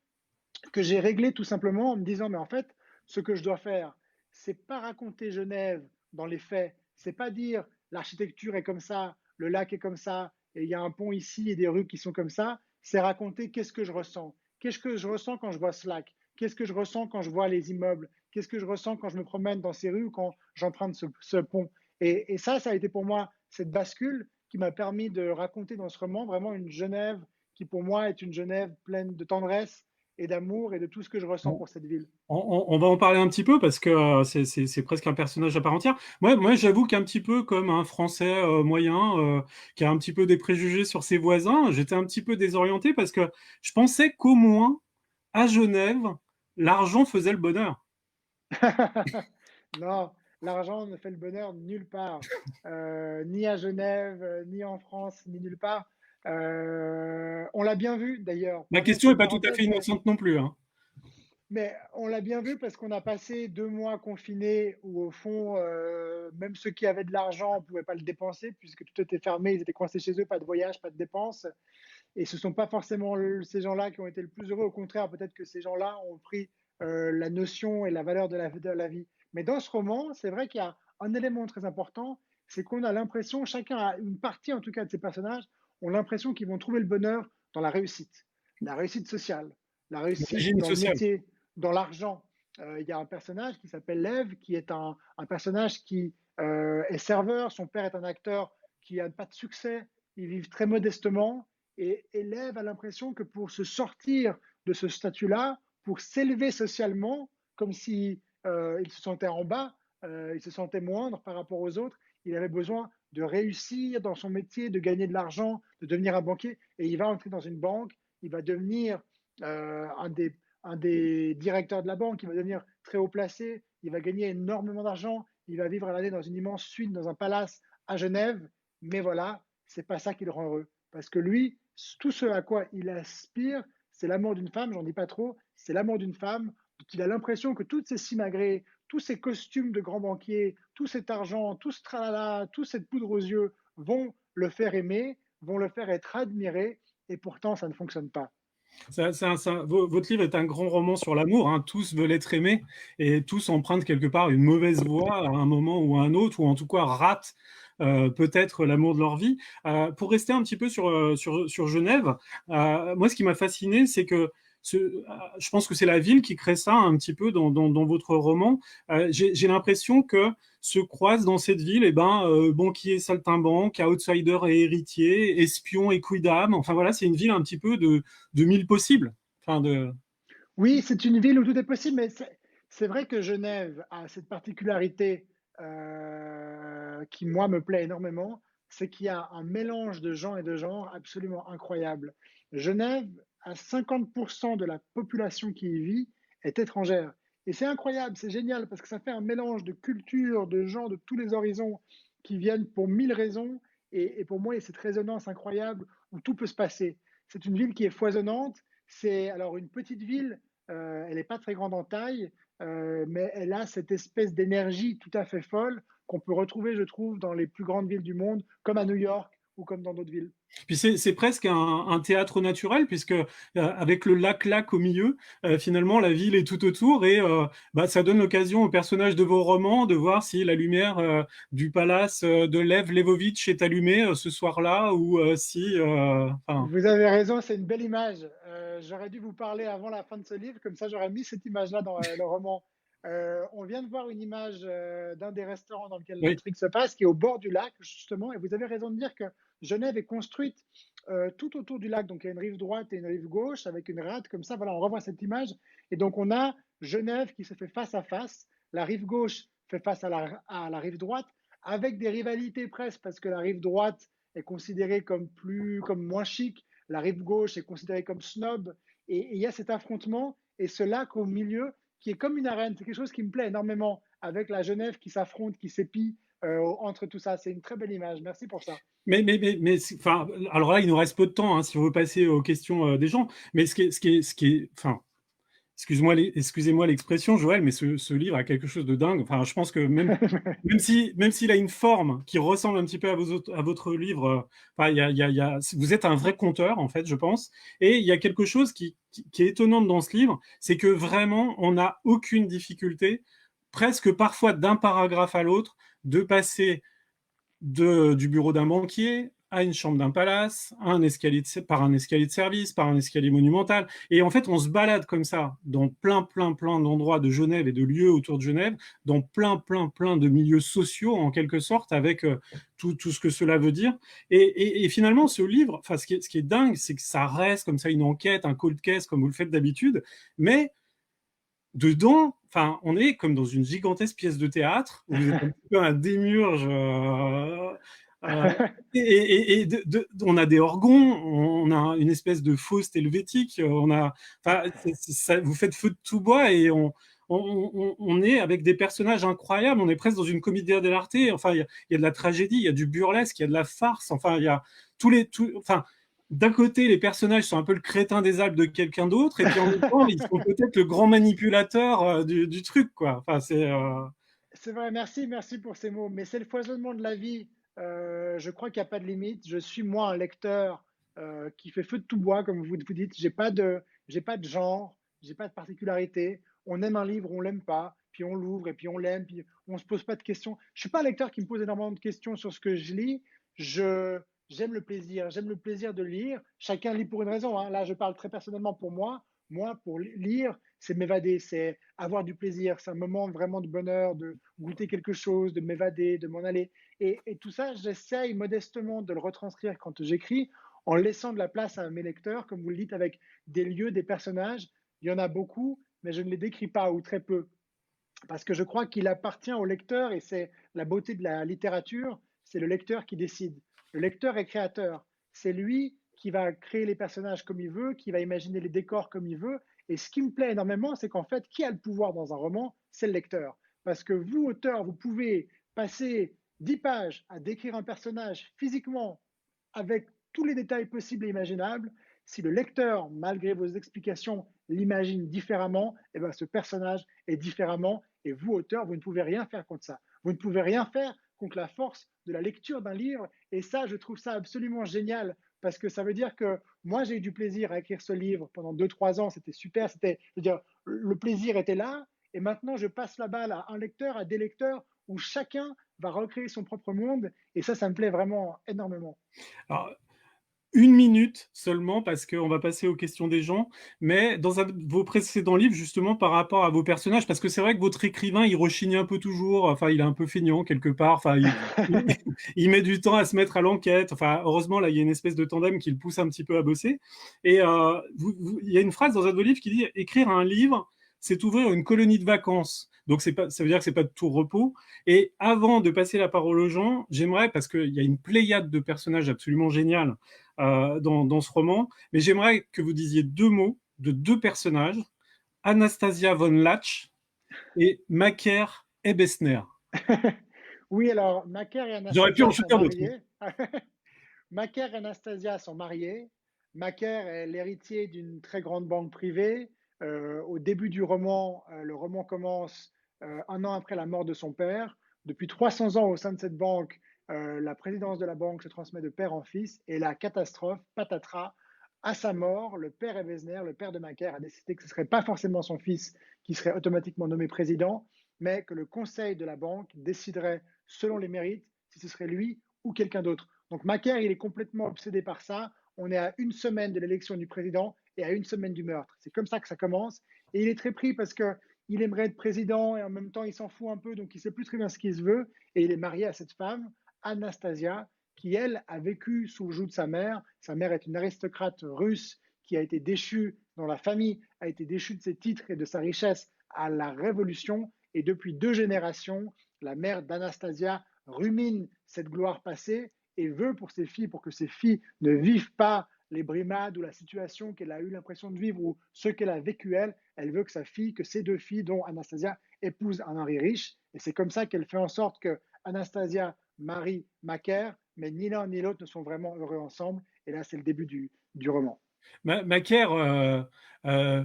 que j'ai réglé tout simplement en me disant, mais en fait, ce que je dois faire, c'est pas raconter Genève dans les faits, c'est pas dire l'architecture est comme ça, le lac est comme ça, et il y a un pont ici et des rues qui sont comme ça, c'est raconter qu'est-ce que je ressens. Qu'est-ce que je ressens quand je vois ce lac? Qu'est-ce que je ressens quand je vois les immeubles? Qu'est-ce que je ressens quand je me promène dans ces rues ou quand j'emprunte ce pont? Et ça a été pour moi cette bascule qui m'a permis de raconter dans ce roman vraiment une Genève qui pour moi est une Genève pleine de tendresse, et d'amour et de tout ce que je ressens on- pour cette ville. on va en parler un petit peu parce que c'est presque un personnage à part entière. Moi j'avoue qu'un petit peu comme un Français moyen qui a un petit peu des préjugés sur ses voisins, j'étais un petit peu désorienté parce que je pensais qu'au moins à Genève, l'argent faisait le bonheur. Non, l'argent ne fait le bonheur nulle part, ni à Genève, ni en France, ni nulle part. On l'a bien vu d'ailleurs, Ma pardon, je question fais n'est une pas tout à fait parenthèse, innocente non plus, hein. mais on l'a bien vu parce qu'on a passé 2 mois confinés où au fond, même ceux qui avaient de l'argent ne pouvaient pas le dépenser puisque tout était fermé, ils étaient coincés chez eux, pas de voyage, pas de dépenses. Et ce ne sont pas forcément ces gens-là qui ont été le plus heureux. Au contraire, peut-être que ces gens-là ont pris la notion et la valeur de la vie. Mais dans ce roman, c'est vrai qu'il y a un élément très important, c'est qu'on a l'impression, chacun a une partie en tout cas de ces personnages, ont l'impression qu'ils vont trouver le bonheur dans la réussite sociale, la Le réussite régime dans le social. métier, dans l'argent. Il y a un personnage qui s'appelle Lev, qui est un personnage qui est serveur. Son père est un acteur qui n'a pas de succès. Ils vivent très modestement et élève a l'impression que pour se sortir de ce statut-là, pour s'élever socialement, comme si il se sentait en bas, il se sentait moindre par rapport aux autres, il avait besoin de réussir dans son métier, de gagner de l'argent, de devenir un banquier, et il va entrer dans une banque, il va devenir un des directeurs de la banque, il va devenir très haut placé, il va gagner énormément d'argent, il va vivre à l'année dans une immense suite, dans un palace à Genève, mais voilà, c'est pas ça qui le rend heureux. Parce que lui, tout ce à quoi il aspire, c'est l'amour d'une femme, j'en dis pas trop, c'est l'amour d'une femme, qu'il a l'impression que toutes ces simagrées, tous ces costumes de grand banquier, tout cet argent, tout ce tralala, toute cette poudre aux yeux vont le faire aimer, vont le faire être admiré, et pourtant ça ne fonctionne pas. Votre livre est un grand roman sur l'amour, hein. Tous veulent être aimés et tous empruntent quelque part une mauvaise voie à un moment ou à un autre, ou en tout cas ratent peut-être l'amour de leur vie. Pour rester un petit peu sur Genève, moi ce qui m'a fasciné, c'est que je pense que c'est la ville qui crée ça un petit peu dans votre roman. J'ai l'impression que se croisent dans cette ville, banquiers saltimbanques, outsiders et héritiers, espions et quidam. Enfin voilà, c'est une ville un petit peu de mille possibles. Enfin, de... Oui, c'est une ville où tout est possible, mais c'est vrai que Genève a cette particularité qui, moi, me plaît énormément, c'est qu'il y a un mélange de gens et de genres absolument incroyable. Genève, à 50% de la population qui y vit, est étrangère. Et c'est incroyable, c'est génial, parce que ça fait un mélange de cultures, de gens de tous les horizons qui viennent pour mille raisons. et pour moi, il y a cette résonance incroyable où tout peut se passer. C'est une ville qui est foisonnante. C'est alors une petite ville, elle n'est pas très grande en taille, mais elle a cette espèce d'énergie tout à fait folle qu'on peut retrouver, je trouve, dans les plus grandes villes du monde, comme à New York ou comme dans d'autres villes. Puis c'est presque un théâtre naturel, puisque avec le lac au milieu, finalement, la ville est tout autour et bah, ça donne l'occasion aux personnages de vos romans de voir si la lumière du palace de Lev Levovitch est allumée ce soir-là ou si... enfin, Vous avez raison, c'est une belle image. J'aurais dû vous parler avant la fin de ce livre, comme ça j'aurais mis cette image-là dans le roman. On vient de voir une image d'un des restaurants dans lequel oui. l'intrigue se passe, qui est au bord du lac, justement, et vous avez raison de dire que Genève est construite tout autour du lac, donc il y a une rive droite et une rive gauche, avec une rade, comme ça, voilà, on revoit cette image, et donc on a Genève qui se fait face à face, la rive gauche fait face à la rive droite, avec des rivalités presque, parce que la rive droite est considérée comme moins chic, la rive gauche est considérée comme snob, et il y a cet affrontement et ce lac au milieu qui est comme une arène. C'est quelque chose qui me plaît énormément, avec la Genève qui s'affronte, qui s'épie entre tout ça. C'est une très belle image. Merci pour ça. Enfin, alors là, il nous reste peu de temps, hein, si on veut passer aux questions des gens. Mais enfin, excusez-moi l'expression, Joël, mais ce livre a quelque chose de dingue. Enfin, je pense que même s'il a une forme qui ressemble un petit peu à votre livre, enfin, vous êtes un vrai conteur, en fait, je pense. Et il y a quelque chose qui est étonnant dans ce livre, c'est que vraiment, on n'a aucune difficulté, presque parfois d'un paragraphe à l'autre, de passer du bureau d'un banquier à une chambre d'un palace, par un escalier de service, par un escalier monumental. Et en fait, on se balade comme ça dans plein d'endroits de Genève et de lieux autour de Genève, dans plein de milieux sociaux, en quelque sorte, avec tout ce que cela veut dire. Et finalement, ce livre, enfin, ce qui est dingue, c'est que ça reste comme ça une enquête, un cold case, comme vous le faites d'habitude, mais dedans, enfin, on est comme dans une gigantesque pièce de théâtre où vous êtes un petit peu un démiurge. Euh, on a des orgons, on a une espèce de Faust helvétique, enfin, vous faites feu de tout bois et on est avec des personnages incroyables. On est presque dans une comédie dell'arte. Enfin, il y a de la tragédie, il y a du burlesque, il y a de la farce. Enfin, il y a enfin, d'un côté, les personnages sont un peu le crétin des Alpes de quelqu'un d'autre, et puis en même temps, ils sont peut-être le grand manipulateur du truc, quoi. Enfin, C'est vrai, merci pour ces mots. Mais c'est le foisonnement de la vie. Je crois qu'il n'y a pas de limite. Je suis moi un lecteur qui fait feu de tout bois, comme vous dites. J'ai pas de genre, j'ai pas de particularité. On aime un livre, on l'aime pas, puis on l'ouvre et puis on l'aime, puis on se pose pas de questions. Je suis pas un lecteur qui me pose énormément de questions sur ce que je lis. Je j'aime le plaisir de lire. Chacun lit pour une raison, hein. Là, je parle très personnellement pour moi. Moi, pour lire, c'est m'évader, c'est avoir du plaisir. C'est un moment vraiment de bonheur, de goûter quelque chose, de m'évader, de m'en aller. Et tout ça, j'essaye modestement de le retranscrire quand j'écris, en laissant de la place à mes lecteurs, comme vous le dites, avec des lieux, des personnages. Il y en a beaucoup, mais je ne les décris pas ou très peu, parce que je crois qu'il appartient au lecteur, et c'est la beauté de la littérature, c'est le lecteur qui décide. Le lecteur est créateur. C'est lui qui va créer les personnages comme il veut, qui va imaginer les décors comme il veut. Et ce qui me plaît énormément, c'est qu'en fait, qui a le pouvoir dans un roman? C'est le lecteur. Parce que vous, auteur, vous pouvez passer 10 pages à décrire un personnage physiquement avec tous les détails possibles et imaginables. Si le lecteur, malgré vos explications, l'imagine différemment, eh ben, ce personnage est différemment. Et vous, auteur, vous ne pouvez rien faire contre ça. Vous ne pouvez rien faire contre la force de la lecture d'un livre. Et ça, je trouve ça absolument génial, parce que ça veut dire que moi, j'ai eu du plaisir à écrire ce livre pendant 2, 3 ans. C'était super. C'était, je veux dire, le plaisir était là. Et maintenant, je passe la balle à un lecteur, à des lecteurs, où chacun va recréer son propre monde. Et ça me plaît vraiment énormément. alors, une minute seulement, parce qu'on va passer aux questions des gens, mais dans vos précédents livres, justement, par rapport à vos personnages, parce que c'est vrai que votre écrivain, il rechigne un peu toujours, enfin, il est un peu feignant quelque part, enfin, il, il met du temps à se mettre à l'enquête, enfin, heureusement, là, il y a une espèce de tandem qui le pousse un petit peu à bosser, et il y a une phrase dans un de vos livres qui dit « Écrire un livre, c'est ouvrir une colonie de vacances ». Donc, ça veut dire que c'est pas de tout repos. Et avant de passer la parole aux gens, j'aimerais, parce qu'il y a une pléiade de personnages absolument géniales dans ce roman, mais j'aimerais que vous disiez deux mots de deux personnages, Anastasia von Latch et Macaire Ebesner. Oui, alors, Macaire et J'aurais pu en Anastasia sont choisir d'autres. mariés. Macaire et Anastasia sont mariés. Macaire est l'héritier d'une très grande banque privée. Au début du roman, le roman commence un an après la mort de son père. Depuis 300 ans au sein de cette banque, la présidence de la banque se transmet de père en fils. Et la catastrophe, patatras, à sa mort, le père Evezner, le père de Macaire, a décidé que ce ne serait pas forcément son fils qui serait automatiquement nommé président, mais que le conseil de la banque déciderait, selon les mérites, si ce serait lui ou quelqu'un d'autre. Donc Macaire, il est complètement obsédé par ça. On est à une semaine de l'élection du président et à une semaine du meurtre. C'est comme ça que ça commence. Et il est très pris parce que il aimerait être président et en même temps il s'en fout un peu, donc il ne sait plus très bien ce qu'il se veut. Et il est marié à cette femme, Anastasia, qui elle a vécu sous le joug de sa mère. Sa mère est une aristocrate russe qui a été déchue, dont la famille a été déchue de ses titres et de sa richesse à la Révolution. Et depuis 2 générations, la mère d'Anastasia rumine cette gloire passée et veut pour ses filles, pour que ses filles ne vivent pas les brimades ou la situation qu'elle a eu l'impression de vivre ou ce qu'elle a vécu elle, elle veut que sa fille, que ses 2 filles, dont Anastasia, épousent un mari riche. Et c'est comme ça qu'elle fait en sorte que Anastasia marie Macaire, mais ni l'un ni l'autre ne sont vraiment heureux ensemble. Et là, c'est le début du roman. Macaire, euh,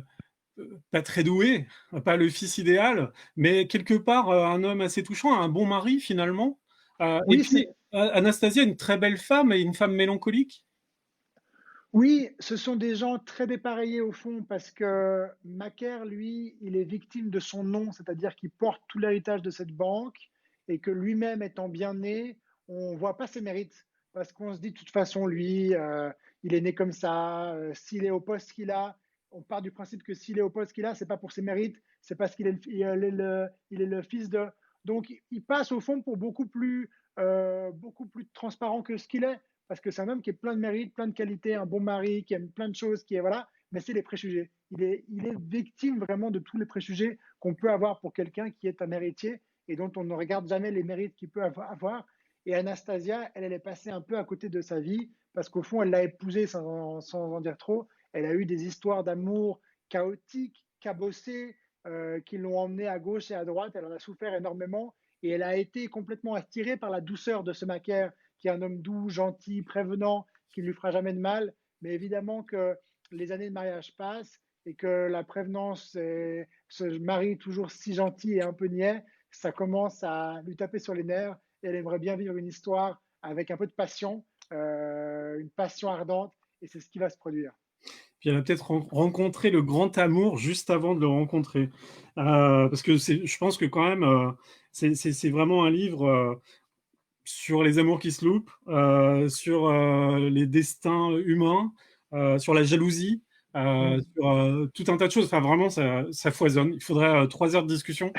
pas très doué, pas le fils idéal, mais quelque part un homme assez touchant, un bon mari finalement. Et Oui, puis Anastasia, une très belle femme et une femme mélancolique. oui, ce sont des gens très dépareillés au fond parce que Macaire, lui, il est victime de son nom, c'est-à-dire qu'il porte tout l'héritage de cette banque et que lui-même étant bien né, on ne voit pas ses mérites parce qu'on se dit de toute façon, lui, il est né comme ça, s'il est au poste qu'il a, on part du principe que s'il est au poste qu'il a, c'est pas pour ses mérites, c'est parce qu'il est, il est le fils de. Donc, il passe au fond pour beaucoup plus transparent que ce qu'il est parce que c'est un homme qui est plein de mérites, plein de qualités, un bon mari, qui aime plein de choses, qui est voilà, mais c'est les préjugés. Il est victime vraiment de tous les préjugés qu'on peut avoir pour quelqu'un qui est un héritier et dont on ne regarde jamais les mérites qu'il peut avoir. Et Anastasia, elle est passée un peu à côté de sa vie parce qu'au fond, elle l'a épousé sans en dire trop. Elle a eu des histoires d'amour chaotiques, cabossées, qui l'ont emmenée à gauche et à droite. Elle en a souffert énormément et elle a été complètement attirée par la douceur de ce Macaire qui est un homme doux, gentil, prévenant, qui ne lui fera jamais de mal. Mais évidemment que les années de mariage passent et que la prévenance et ce mari toujours si gentil et un peu niais, ça commence à lui taper sur les nerfs et elle aimerait bien vivre une histoire avec un peu de passion, une passion ardente et c'est ce qui va se produire. Puis elle a peut-être rencontré le grand amour juste avant de le rencontrer. Parce que je pense que quand même, c'est vraiment un livre sur les amours qui se loupent, sur les destins humains, sur la jalousie, Mm. sur tout un tas de choses. Enfin, vraiment, ça foisonne. Il faudrait 3 heures de discussion.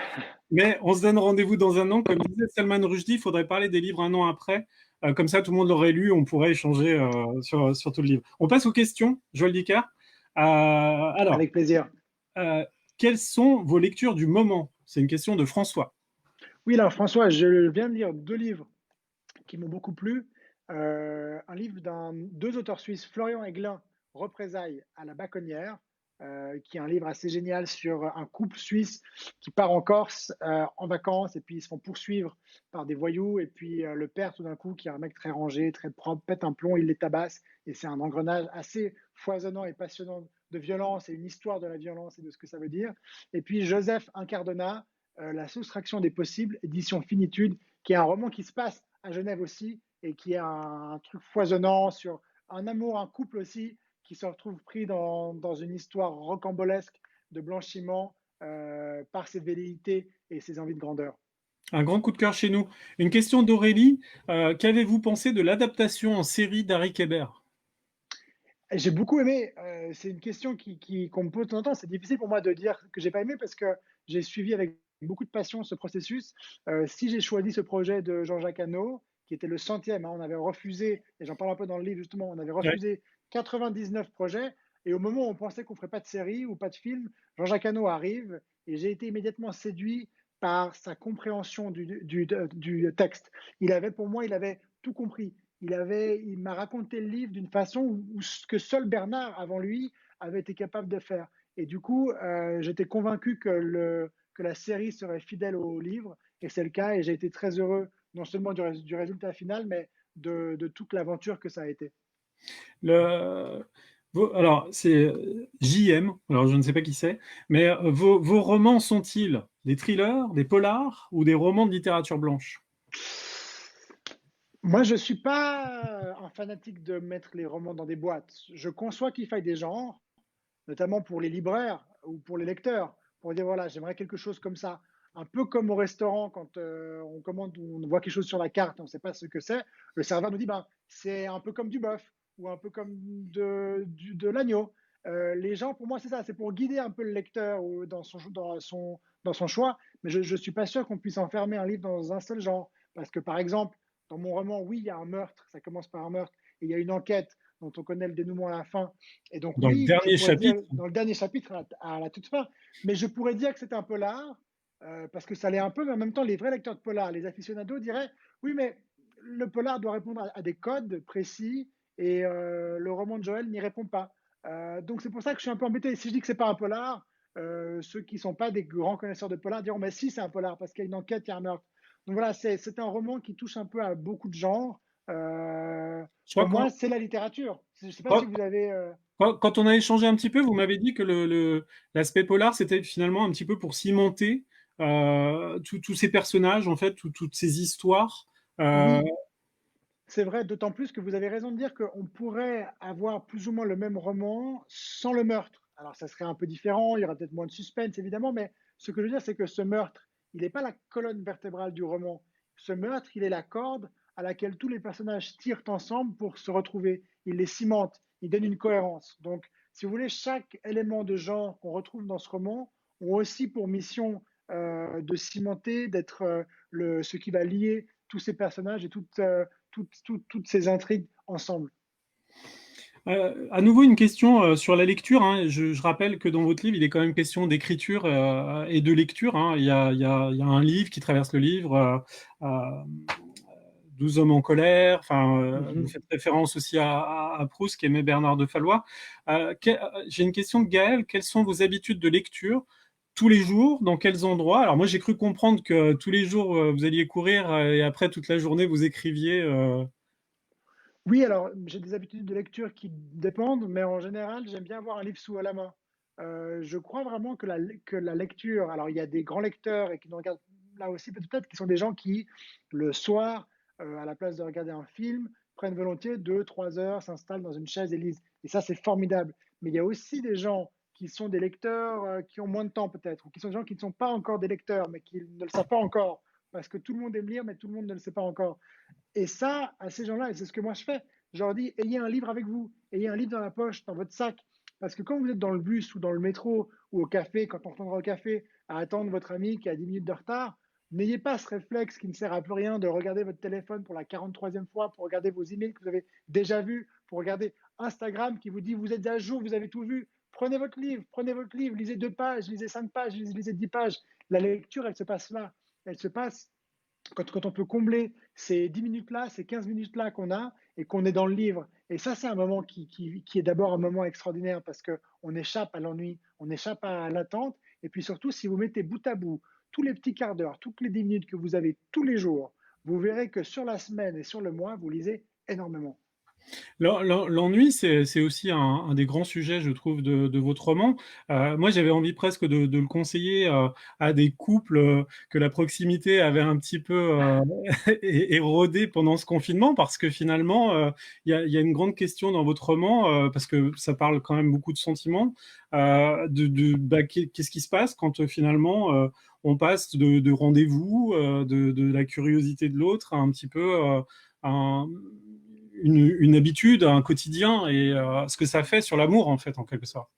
Mais on se donne rendez-vous dans un an. Comme disait Salman Rushdie, il faudrait parler des livres un an après. Comme ça, tout le monde l'aurait lu. On pourrait échanger sur tout le livre. On passe aux questions, Joël Dicker. Alors, Avec plaisir. euh, quelles sont vos lectures du moment? C'est une question de François. Oui, alors François, je viens de lire 2 livres qui m'ont beaucoup plu. Un livre d'un 2 auteurs suisses, Florian Aiglin, Représailles à la Baconnière, qui est un livre assez génial sur un couple suisse qui part en Corse en vacances et puis ils se font poursuivre par des voyous et puis le père tout d'un coup qui est un mec très rangé, très propre, pète un plomb, il les tabasse et c'est un engrenage assez foisonnant et passionnant de violence et une histoire de la violence et de ce que ça veut dire. Et puis Joseph Incardona, La soustraction des possibles, édition Finitude, qui est un roman qui se passe à Genève aussi et qui est un truc foisonnant sur un amour, un couple aussi qui se retrouve pris dans une histoire rocambolesque de blanchiment par ses velléités et ses envies de grandeur. Un grand coup de cœur chez nous. Une question d'Aurélie. Qu'avez-vous pensé de l'adaptation en série d'Harry Kéber? J'ai beaucoup aimé. C'est une question qu'on me pose de temps en temps. C'est difficile pour moi de dire que j'ai pas aimé parce que j'ai suivi avec beaucoup de passion ce processus. Si j'ai choisi ce projet de Jean-Jacques Hano, qui était le centième, hein, on avait refusé, et j'en parle un peu dans le livre justement, on avait Ouais. refusé 99 projets. Et au moment où on pensait qu'on ferait pas de série ou pas de film, Jean-Jacques Hano arrive et j'ai été immédiatement séduit par sa compréhension du texte. Il avait, pour moi, il avait tout compris. Il m'a raconté le livre d'une façon où ce que seul Bernard avant lui avait été capable de faire. Et du coup, j'étais convaincu que la série serait fidèle au livre, et c'est le cas. Et j'ai été très heureux non seulement du résultat final, mais de toute l'aventure que ça a été. Le alors c'est, JM, alors je ne sais pas qui c'est, mais vos romans sont-ils des thrillers, des polars ou des romans de littérature blanche? Moi, je suis pas un fanatique de mettre les romans dans des boîtes. Je conçois qu'il faille des genres, notamment pour les libraires ou pour les lecteurs, pour dire voilà, j'aimerais quelque chose comme ça. Un peu comme au restaurant, quand on commande, on voit quelque chose sur la carte, on ne sait pas ce que c'est. Le serveur nous dit ben, c'est un peu comme du bœuf ou un peu comme de l'agneau. Les gens, pour moi, c'est ça, c'est pour guider un peu le lecteur ou dans son choix. Mais je ne suis pas sûr qu'on puisse enfermer un livre dans un seul genre. Parce que, par exemple, dans mon roman, oui, il y a un meurtre, ça commence par un meurtre, et il y a une enquête dont on connaît le dénouement à la fin. Et donc, Dans le oui, je dernier pourrais dire, chapitre? dans le dernier chapitre, à la toute fin, mais je pourrais dire que c'est un polar, parce que ça l'est un peu, mais en même temps, les vrais lecteurs de polar, les aficionados diraient, oui, mais le polar doit répondre à des codes précis, et le roman de Joël n'y répond pas. Donc, c'est pour ça que je suis un peu embêté. Si je dis que c'est pas un polar, ceux qui ne sont pas des grands connaisseurs de polar diront, mais si, c'est un polar, parce qu'il y a une enquête, il y a un meurtre. Donc voilà, c'est un roman qui touche un peu à beaucoup de genres. Je Pour crois moi, c'est la littérature. Je ne sais pas si quand, vous avez. quand on a échangé un petit peu, vous m'avez dit que l'aspect polar, c'était finalement un petit peu pour cimenter tous ces personnages, en fait, toutes ces histoires. Euh, Oui, c'est vrai, d'autant plus que vous avez raison de dire qu'on pourrait avoir plus ou moins le même roman sans le meurtre. Alors, ça serait un peu différent, il y aura peut-être moins de suspense, évidemment, mais ce que je veux dire, c'est que ce meurtre, il n'est pas la colonne vertébrale du roman. Ce meurtre, il est la corde à laquelle tous les personnages tirent ensemble pour se retrouver. Il les cimente, il donne une cohérence. Donc, si vous voulez, chaque élément de genre qu'on retrouve dans ce roman ont aussi pour mission de cimenter, d'être ce qui va lier tous ces personnages et toutes ces intrigues ensemble. à nouveau, une question sur la lecture, hein. Je rappelle que dans votre livre, il est quand même question d'écriture et de lecture, hein. Il y a un livre qui traverse le livre, 12 hommes en colère. Enfin, vous Mhm. faites référence aussi à Proust, qui aimait Bernard de Fallois. J'ai une question de Gaël. Quelles sont vos habitudes de lecture tous les jours? Dans quels endroits? Alors moi, j'ai cru comprendre que tous les jours, vous alliez courir et après toute la journée, vous écriviez. Oui, alors j'ai des habitudes de lecture qui dépendent, mais en général, j'aime bien avoir un livre sous la main. Je crois vraiment que la lecture, alors il y a des grands lecteurs et qui nous regardent là aussi peut-être, qui sont des gens qui, le soir, à la place de regarder un film, prennent volontiers 2, 3 heures, s'installent dans une chaise et lisent. Et ça, c'est formidable. Mais il y a aussi des gens qui sont des lecteurs qui ont moins de temps peut-être, ou qui sont des gens qui ne sont pas encore des lecteurs, mais qui ne le savent pas encore, parce que tout le monde aime lire, mais tout le monde ne le sait pas encore. Et ça, à ces gens-là, et c'est ce que moi je fais, je leur dis, ayez un livre avec vous, ayez un livre dans la poche, dans votre sac. Parce que quand vous êtes dans le bus ou dans le métro ou au café, quand on retournera au café, à attendre votre ami qui a 10 minutes de retard, n'ayez pas ce réflexe qui ne sert à plus rien de regarder votre téléphone pour la 43e fois, pour regarder vos emails que vous avez déjà vus, pour regarder Instagram qui vous dit vous êtes à jour, vous avez tout vu. Prenez votre livre, lisez 2 pages, lisez 5 pages, lisez 10 pages. La lecture, elle se passe là. Elle se passe quand on peut combler ces 10 minutes-là, ces 15 minutes-là qu'on a et qu'on est dans le livre. Et ça, c'est un moment qui est d'abord un moment extraordinaire parce qu'on échappe à l'ennui, on échappe à l'attente. Et puis surtout, si vous mettez bout à bout tous les petits quarts d'heure, toutes les 10 minutes que vous avez tous les jours, vous verrez que sur la semaine et sur le mois, vous lisez énormément. L'ennui, c'est aussi un des grands sujets, je trouve, de votre roman. Moi, j'avais envie presque de le conseiller à des couples que la proximité avait un petit peu érodé pendant ce confinement, parce que finalement, il y a une grande question dans votre roman, parce que ça parle quand même beaucoup de sentiments, qu'est-ce qui se passe quand finalement on passe de rendez-vous, de la curiosité de l'autre à un petit peu un une habitude, un quotidien et ce que ça fait sur l'amour en fait en quelque sorte.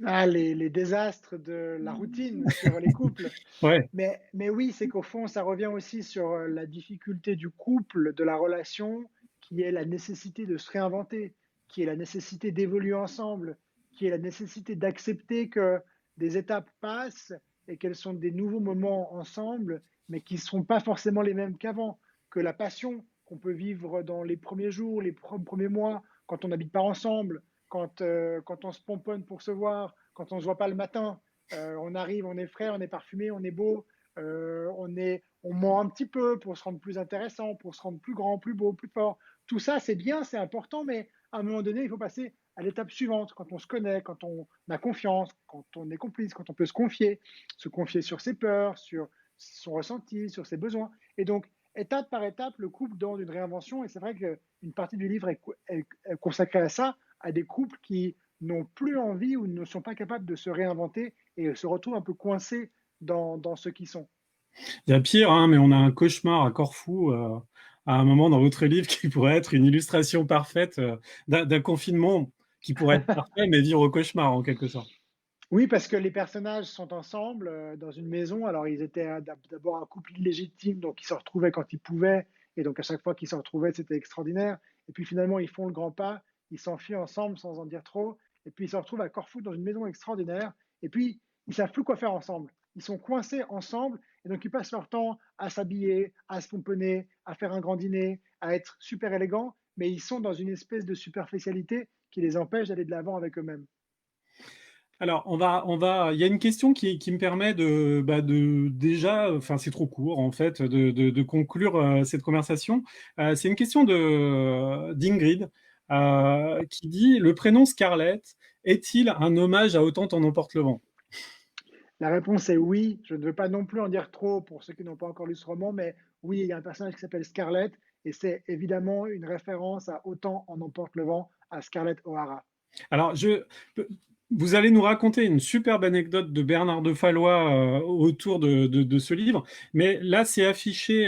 Ah, les désastres de la routine sur les couples. Ouais. Mais oui, c'est qu'au fond, ça revient aussi sur la difficulté du couple, de la relation, qui est la nécessité de se réinventer, qui est la nécessité d'évoluer ensemble, qui est la nécessité d'accepter que des étapes passent et qu'elles sont des nouveaux moments ensemble, mais qui ne seront pas forcément les mêmes qu'avant, que la passion qu'on peut vivre dans les premiers jours, les premiers mois, quand on n'habite pas ensemble, quand on se pomponne pour se voir, quand on ne se voit pas le matin, on arrive, on est frais, on est parfumé, on est beau, on ment un petit peu pour se rendre plus intéressant, pour se rendre plus grand, plus beau, plus fort. Tout ça, c'est bien, c'est important, mais à un moment donné, il faut passer à l'étape suivante, quand on se connaît, quand on a confiance, quand on est complice, quand on peut se confier sur ses peurs, sur son ressenti, sur ses besoins. Et donc, étape par étape, le couple dans une réinvention. Et c'est vrai qu'une partie du livre est consacrée à ça, à des couples qui n'ont plus envie ou ne sont pas capables de se réinventer et se retrouvent un peu coincés dans ce qu'ils sont. Il y a pire, hein, mais on a un cauchemar à Corfou à un moment dans votre livre qui pourrait être une illustration parfaite d'un confinement qui pourrait être parfait, mais vivre au cauchemar en quelque sorte. Oui, parce que les personnages sont ensemble dans une maison. Alors, ils étaient d'abord un couple illégitime, donc ils se retrouvaient quand ils pouvaient. Et donc, à chaque fois qu'ils se retrouvaient, c'était extraordinaire. Et puis, finalement, ils font le grand pas, ils s'enfuient ensemble sans en dire trop. Et puis, ils se retrouvent à Corfou dans une maison extraordinaire. Et puis, ils savent plus quoi faire ensemble. Ils sont coincés ensemble. Et donc, ils passent leur temps à s'habiller, à se pomponner, à faire un grand dîner, à être super élégants. Mais ils sont dans une espèce de superficialité qui les empêche d'aller de l'avant avec eux-mêmes. Alors, il y a une question qui me permet déjà, enfin, c'est trop court en fait, de conclure cette conversation. C'est une question d'Ingrid qui dit, le prénom Scarlett est-il un hommage à Autant en emporte le vent? La réponse est oui. Je ne veux pas non plus en dire trop pour ceux qui n'ont pas encore lu ce roman, mais oui, il y a un personnage qui s'appelle Scarlett, et c'est évidemment une référence à Autant en emporte le vent, à Scarlett O'Hara. Alors, vous allez nous raconter une superbe anecdote de Bernard de Fallois autour de ce livre, mais là, c'est affiché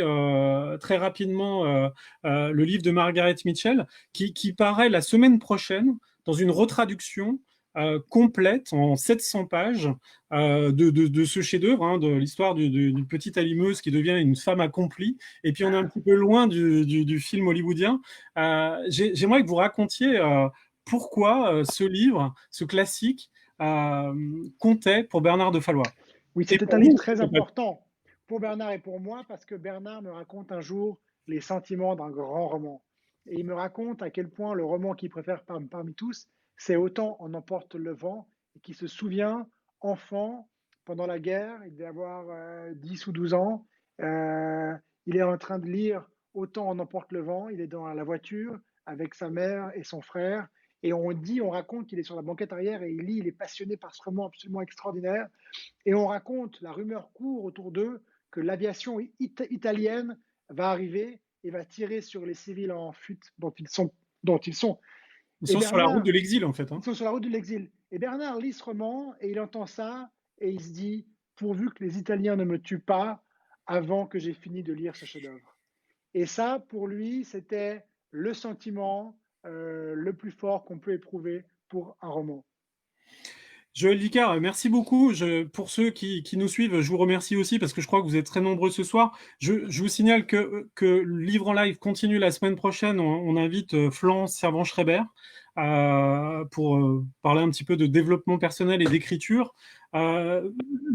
très rapidement le livre de Margaret Mitchell, qui paraît la semaine prochaine dans une retraduction complète en 700 pages de ce chef-d'œuvre, hein, de l'histoire d'une petite allumeuse qui devient une femme accomplie. Et puis on est un petit peu loin du film hollywoodien. J'aimerais que vous racontiez pourquoi ce livre, ce classique, comptait pour Bernard de Fallois. Oui, Et c'était pour un livre vous, très en fait. important pour Bernard et pour moi, parce que Bernard me raconte un jour les sentiments d'un grand roman. Et il me raconte à quel point le roman qu'il préfère parmi tous, c'est Autant en emporte le vent, et qui se souvient, enfant, pendant la guerre, il devait avoir 10 ou 12 ans, euh, il est en train de lire Autant en emporte le vent, il est dans la voiture avec sa mère et son frère, et on raconte qu'il est sur la banquette arrière et il lit, il est passionné par ce roman absolument extraordinaire. Et on raconte, la rumeur court autour d'eux, que l'aviation italienne va arriver et va tirer sur les civils en fuite dont ils sont. Ils Et sont sur la route de Bernard, l'exil, en fait. ils Hein. sont sur la route de l'exil. Et Bernard lit ce roman et il entend ça et il se dit, pourvu que les Italiens ne me tuent pas avant que j'ai fini de lire ce chef-d'œuvre. Et ça, pour lui, c'était le sentiment le plus fort qu'on peut éprouver pour un roman. Joël Licard, merci beaucoup. Pour ceux qui nous suivent, je vous remercie aussi parce que je crois que vous êtes très nombreux ce soir. Je vous signale que le livre en live continue la semaine prochaine. On invite Florence Servan-Schreiber pour parler un petit peu de développement personnel et d'écriture. Euh,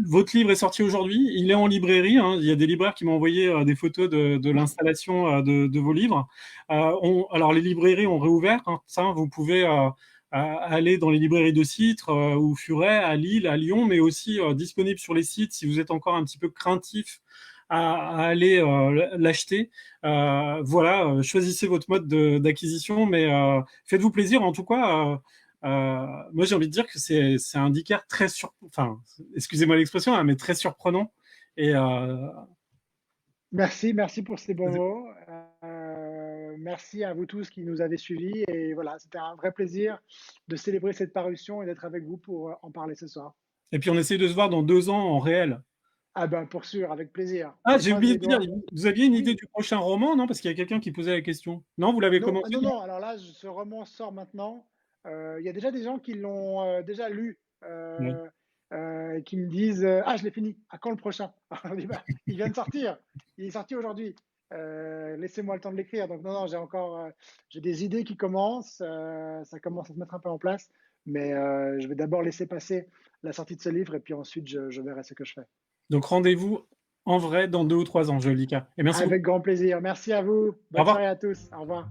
Votre livre est sorti aujourd'hui. Il est en librairie. Hein. Il y a des libraires qui m'ont envoyé des photos de l'installation de vos livres. Alors, les librairies ont réouvert. Hein. Ça, vous pouvez à aller dans les librairies de Citres ou Furet, à Lille, à Lyon, mais aussi disponible sur les sites si vous êtes encore un petit peu craintif à aller l'acheter. Voilà, choisissez votre mode d'acquisition, mais faites-vous plaisir. En tout cas, moi j'ai envie de dire que c'est un Dicker enfin, excusez-moi l'expression, hein, mais très surprenant. Et Merci pour ces bons mots. Merci à vous tous qui nous avez suivis. Et voilà, c'était un vrai plaisir de célébrer cette parution et d'être avec vous pour en parler ce soir. et puis on essaye de se voir dans 2 ans en réel. Ah ben, pour sûr, avec plaisir. Ah, Je j'ai croise oublié les de dire, doigts. vous aviez une idée Oui. du prochain roman, non? Parce qu'il y a quelqu'un qui posait la question. Non, vous l'avez Non, commencé, non? non. Alors là, ce roman sort maintenant. Il y a déjà des gens qui l'ont déjà lu, Ouais. qui me disent ah, je l'ai fini. À quand le prochain? Alors, je dis, bah, il vient de sortir. Il est sorti aujourd'hui. Laissez-moi le temps de l'écrire. Donc, non, j'ai des idées qui commencent. Ça commence à se mettre un peu en place. Mais je vais d'abord laisser passer la sortie de ce livre et puis ensuite, je verrai ce que je fais. Donc rendez-vous en vrai dans 2 ou 3 ans, Jolika. Et merci beaucoup. Avec grand plaisir. Merci à vous. Au Bonne revoir. soirée à tous. Au revoir.